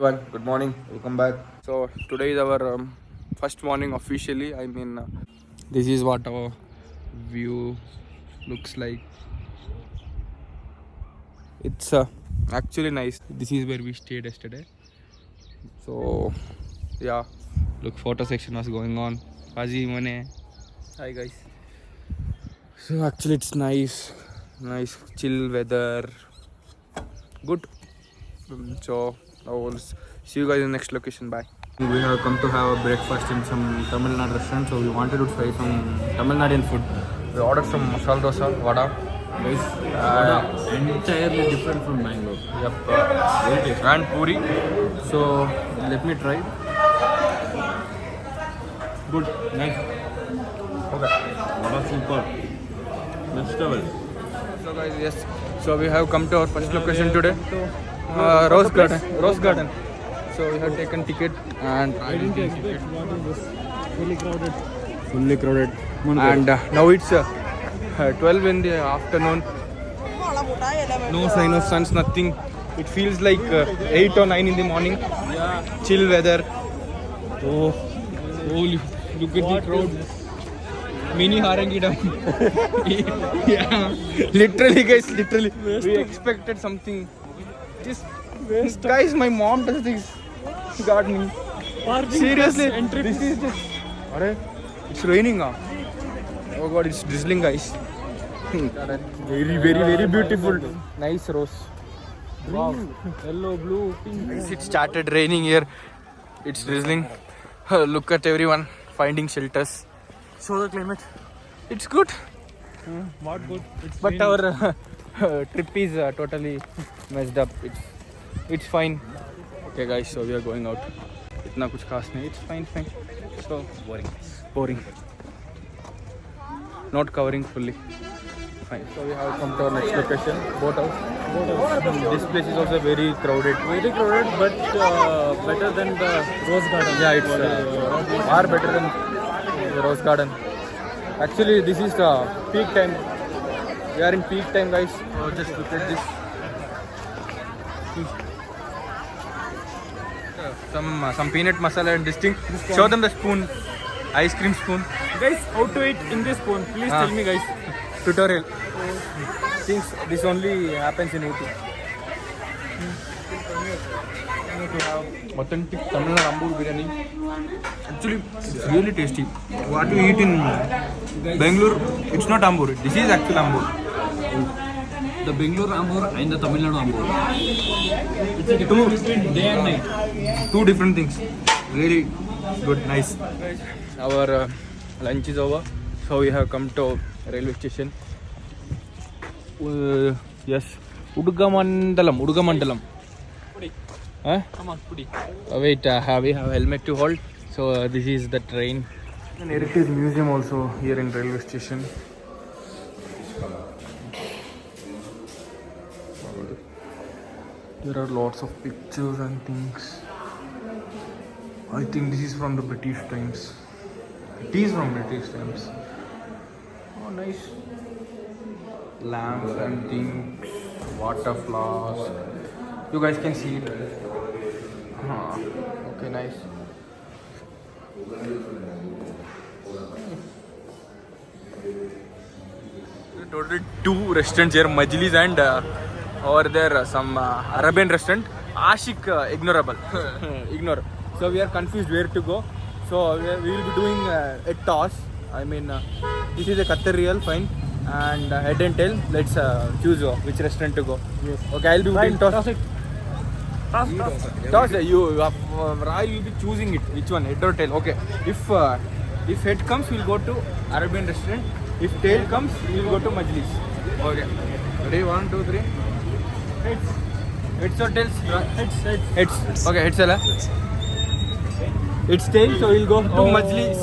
Everyone, good morning. Welcome back. So today is our first morning officially. This is what our view looks like. It's actually nice. This is where we stayed yesterday. So yeah, look, photo section was going on. Haji Mane. Hi guys. So actually, it's nice chill weather. Good. So I will see you guys in the next location. Bye. We have come to have a breakfast in some Tamil Nadu restaurant, so we wanted to try some Tamil Nadian food. We ordered some masala dosa, vada. Guys, vada entirely different from Bangalore. Yep. Very tasty. And puri. So let me try. Good, nice. Okay. Vada super. Next level. So guys, yes. So we have come to our first location today. Rose Garden. Rose Garden. So we have taken ticket and I didn't expect what is this. Fully crowded. fully crowded. And now it's 12 in the afternoon. No sign of suns, nothing. It feels like 8 or 9 in the morning. Yeah. Chill weather. Oh, Holy, look at the crowd. Mini Harangidam. Yeah. Literally, guys, literally. We expected something. Just guys, my mom does this gardening. Seriously, this is just. Arre, it's raining now. Oh god, it's drizzling, guys. Very beautiful. Nice rose. wow. Yellow, blue, pink. Guys, it started raining here. It's drizzling. Look at everyone finding shelters. Show the climate. It's good. What good? It's But raining. our trip is totally messed up. It's fine. Okay guys, so we are going out. इतना कुछ खास नहीं. It's fine. So boring. Not covering fully. Fine. So we have come to our next location, boat house. This place is also very crowded. Very crowded, but better than the Rose Garden. Yeah, it's far better than the Rose Garden. Actually, this is peak time. We are in peak time, guys. So just look at this. Some peanut masala and this thing. Show them the spoon, ice cream spoon. Guys, how to eat in this spoon? Please tell me, guys. Tutorial. Since this only happens in UP. Authentic Tamil Nadu Ambur biryani. Actually, it's really tasty. What we eat in Bangalore, it's not Ambur. This is actual Ambur. The Bangalore Ambur and the Tamil Nadu Ambur. It's a difference between day and night. Two different things. Really good, nice. Our lunch is over, so we have come to railway station. Yes, Udugamandalam. Huh? Come on, pudi. Wait, we have helmet to hold. So this is the train. An heritage museum also here in railway station. There are lots of pictures and things. I think this is from the British times. It is from British times. Oh, nice. Lamps and things. Water flask. You guys can see it. Okay, nice. Total two restaurants here, Majlis and over there some Arabian restaurant. Ashik ignorable. Ignore. So we are confused where to go. So we will be doing a toss. This is a Qatar Real, fine. And head and tail. Let's choose which restaurant to go. Yes. Okay, I'll be doing toss. Toss it. Toss. You Rai will be choosing it. Which one, head or tail? Okay. If head comes, we'll go to Arabian restaurant. If tail comes, we'll go to Majlis. Okay. Ready? 1, 2, 3. Heads. Heads or tails? Heads. Heads. Okay, heads. It's tail, so we'll go to Majlis.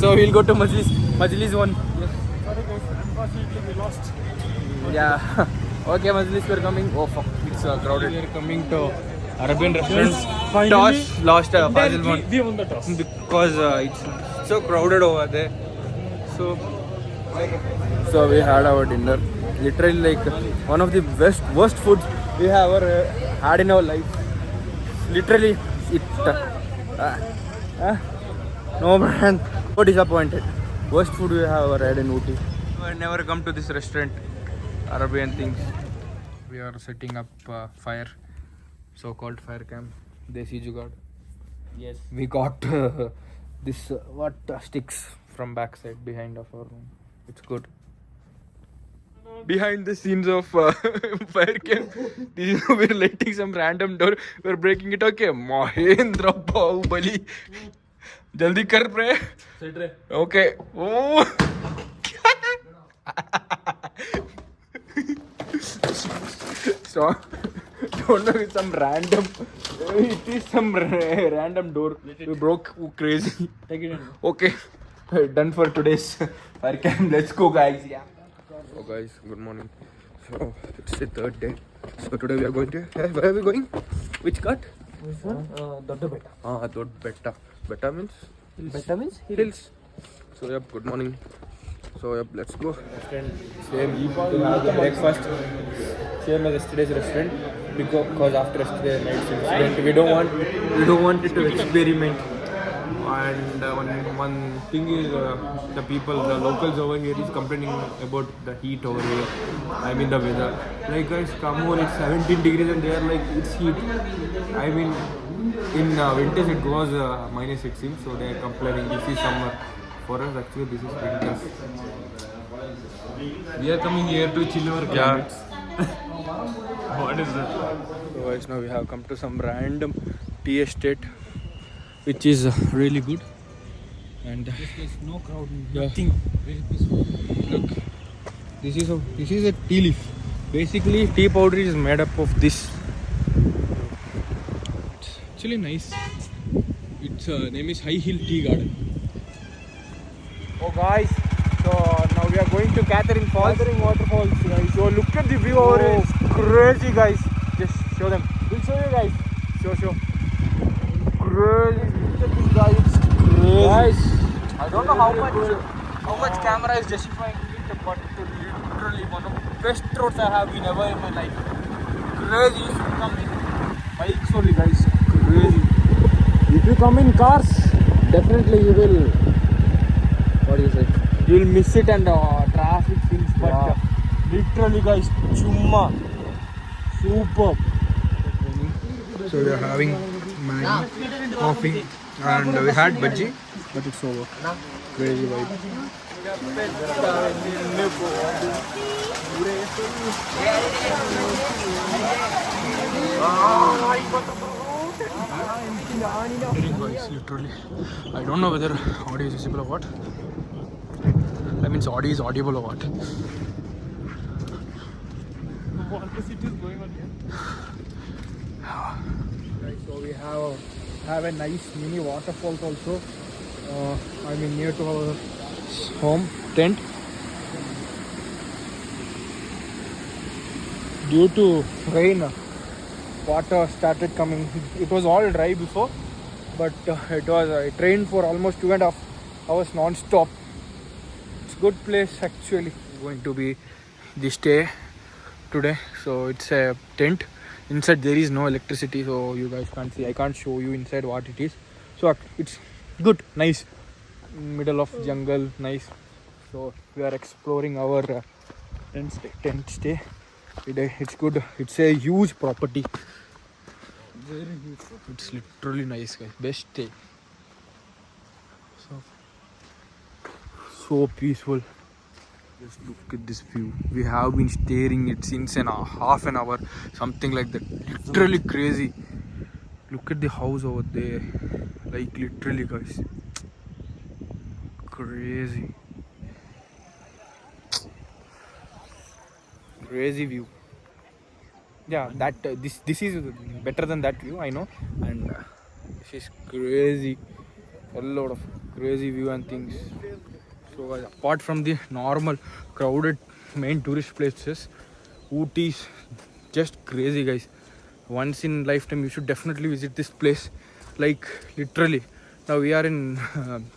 So we'll go to Majlis. Majlis 1. Yes. Sorry guys, unfortunately we lost. Yeah. Okay, Majlis, we're coming. Oh fuck, it's crowded. We're coming to Arabian restaurant. Yes, finally, Toss lost Fazil Indirectly, one we won the toss. because it's so crowded over there. So we had our dinner. Literally like one of the worst foods we have ever had in our life. literally it. No man, so disappointed. Worst food we have ever had in Ooty. I never come to this restaurant. Arabian things. We are setting up fire, so-called fire camp. Desi Jugaad. Yes. We got this sticks from backside behind of our room. It's good. Behind the scenes of fire camp, we're lighting some random door. We're breaking it. Okay, Mahendra Bahubali. Jaldi kar pre. Okay. Oh. So, don't know, it's some random. It is some random door. We broke. Crazy. Take it in. Okay, done for today's fire camp. Let's go, guys. Yeah. So, guys, good morning. So, it's the third day. So, today we are going to. Where are we going? Which cut? Which one? Dodda Betta. Dod Betta. Betta means? Betta means Hills. So, yep, good morning. So, yep, let's go. Same. To have the breakfast. Same as yesterday's restaurant. Because after yesterday's night's incident, we don't want it to experiment. And one thing is the locals over here is complaining about the heat over here. I mean the weather. Like guys, come over, it's 17 degrees and they are like, it's heat. I mean, in winters it goes minus it seems, so they are complaining this is summer. For us actually this is winters. We are coming here to chill our climates. What is that? So guys, now we have come to some random tea estate, which is really good. And There's no crowd, yeah. nothing. Very peaceful. Look, this is a tea leaf. Basically, tea powder is made up of this. It's actually nice. Its name is High Hill Tea Garden. Oh guys, so now we are going to Catherine Falls. Catherine Waterfalls, guys. So look at the view over here. It's crazy, guys. Just show them. We'll show you guys. Show. Crazy. Look at this guy. It's crazy. Guys, I don't know how much camera is justifying it, but it's literally one of the best roads I have been ever in my life. Crazy. You should come in bikes only, guys. Crazy. If you come in cars, definitely you will. What do you say? You'll miss it and traffic things, but literally, guys, chumma. Super. So we are having Maggi, coffee, and we had bhaji, but it's over. Crazy vibe. Guys, literally, I don't know whether audio is visible or what. I mean, audio is audible or what. So we have a nice mini waterfalls also. I mean, near to our home tent. Due to rain, water started coming. It was all dry before, but it rained for almost 2.5 hours non-stop. It's a good place actually. Going to be the stay today. So it's a tent. Inside there is no electricity, so you guys can't see. I can't show you inside what it is. So it's good, nice, middle of jungle, nice. So we are exploring our tent stay. It's good. It's a huge property. Very huge. It's literally nice, guys. Best stay. So peaceful. Just look at this view. We have been staring it since half an hour, something like that. Literally crazy. Look at the house over there. Like literally, guys. Crazy. Crazy view. Yeah, that this is better than that view, I know. And this is crazy. A lot of crazy view and things. So apart from the normal crowded main tourist places, Ooty is just crazy, guys. Once in lifetime you should definitely visit this place. Like literally. Now we are in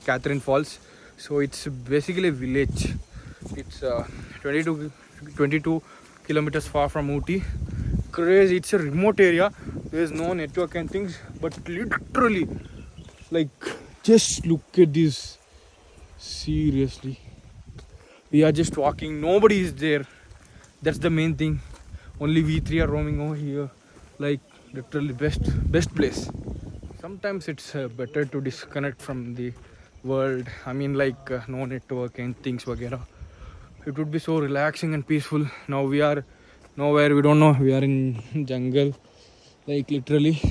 Catherine Falls. So it's basically a village. It's 22 kilometers far from Ooty. Crazy. It's a remote area, There is no network and things, but literally, like, just look at this. Seriously, we are just walking. Nobody is there. That's the main thing. Only we three are roaming over here. Like, literally best place. Sometimes it's better to disconnect from the world. I mean, like, no network and things, वगैरह. It would be so relaxing and peaceful. Now we are nowhere. We don't know. We are in jungle. Like, literally,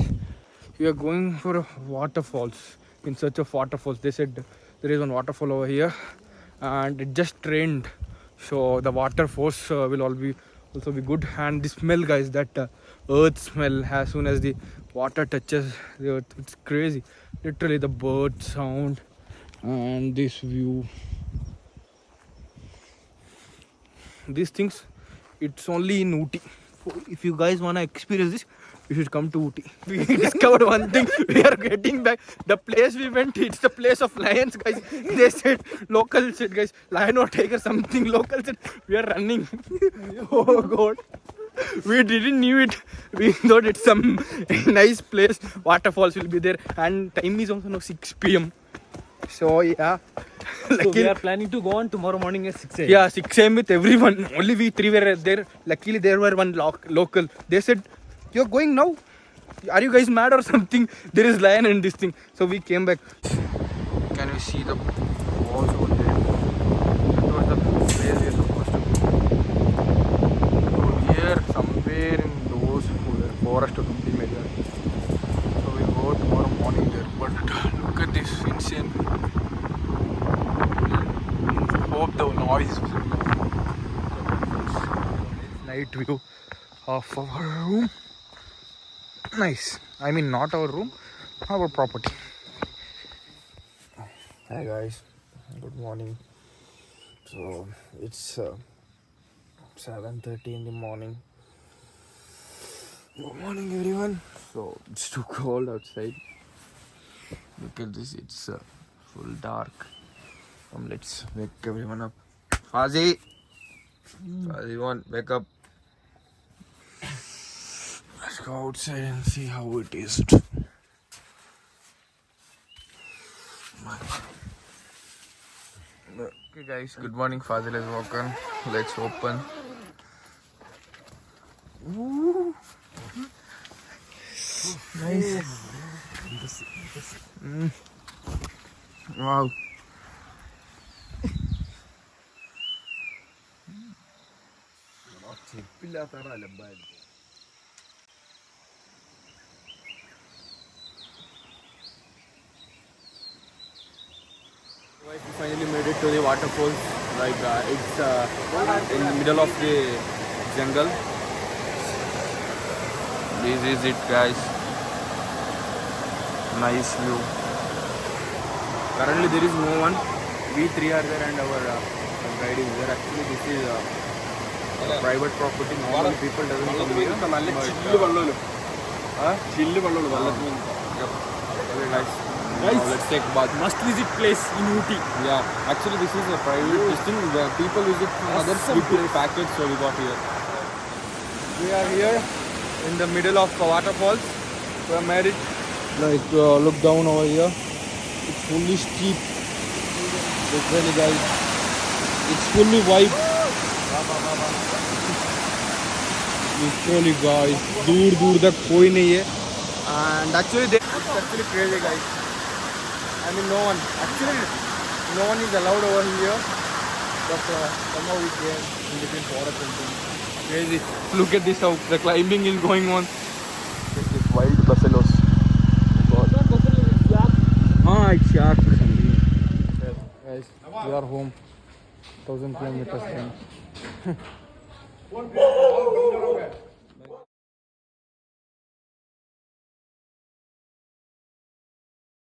we are going for waterfalls. In search of waterfalls. They said there is one waterfall over here, and it just rained, so the water force will also be good. And the smell, guys, that earth smell as soon as the water touches the earth, it's crazy. Literally, the bird sound and this view, these things, it's only in Ooty. If you guys want to experience this, you should come to Ooty. We discovered one thing. We are getting back. The place we went, it's the place of lions, guys. They said, local said, guys, lion or tiger, something. Local said, we are running. Oh God. We didn't knew it. We thought it's some nice place. Waterfalls will be there. And time is also now 6 p.m. So yeah. So we are planning to go on tomorrow morning at 6 a.m. Yeah, 6 a.m. with everyone. Only we three were there. Luckily, there were one local. They said, "You're going now? Are you guys mad or something? There is lion in this thing." So we came back. Can you see the walls over there? That was the place we are supposed to go. So here, somewhere in those forest or something like that. So we'll go tomorrow morning there. But look at this insane. Hope the noise is night view of our room. Nice. I mean, not our room, our property. Hi guys, good morning. So it's 7:30 in the morning. Good morning, everyone. So it's too cold outside. Look at this. It's full dark. Let's wake everyone up. Fazi, Fazi, wake up. Let's go outside and see how it is. Okay guys, good morning. Fazil has woken. Let's open. Ooh. Nice. Wow. We finally made it to the waterfalls. Like it's in the middle of the jungle. This is it, guys. Nice view. Currently there is no one. We three are there and our guide is there. Actually this is private property. Normally people doesn't come here. Very nice. Guys, now let's take bath. Must visit place in Ooty. Yeah, actually this is a private thing where people visit from other people package, so we got here. We are here in the middle of waterfalls. We are married. Like look down over here. It's fully steep. Literally, guys. It's fully white. Literally, guys. दूर तक कोई नहीं है. And actually, it's actually crazy, guys. I mean, no one. Actually, no one is allowed over here. But somehow we came in between forest and things. Crazy. Look at this, how the climbing is going on. Look at this wild buffaloes. Ah, it's shark. Yes, guys, we are home. 1,000 kilometers.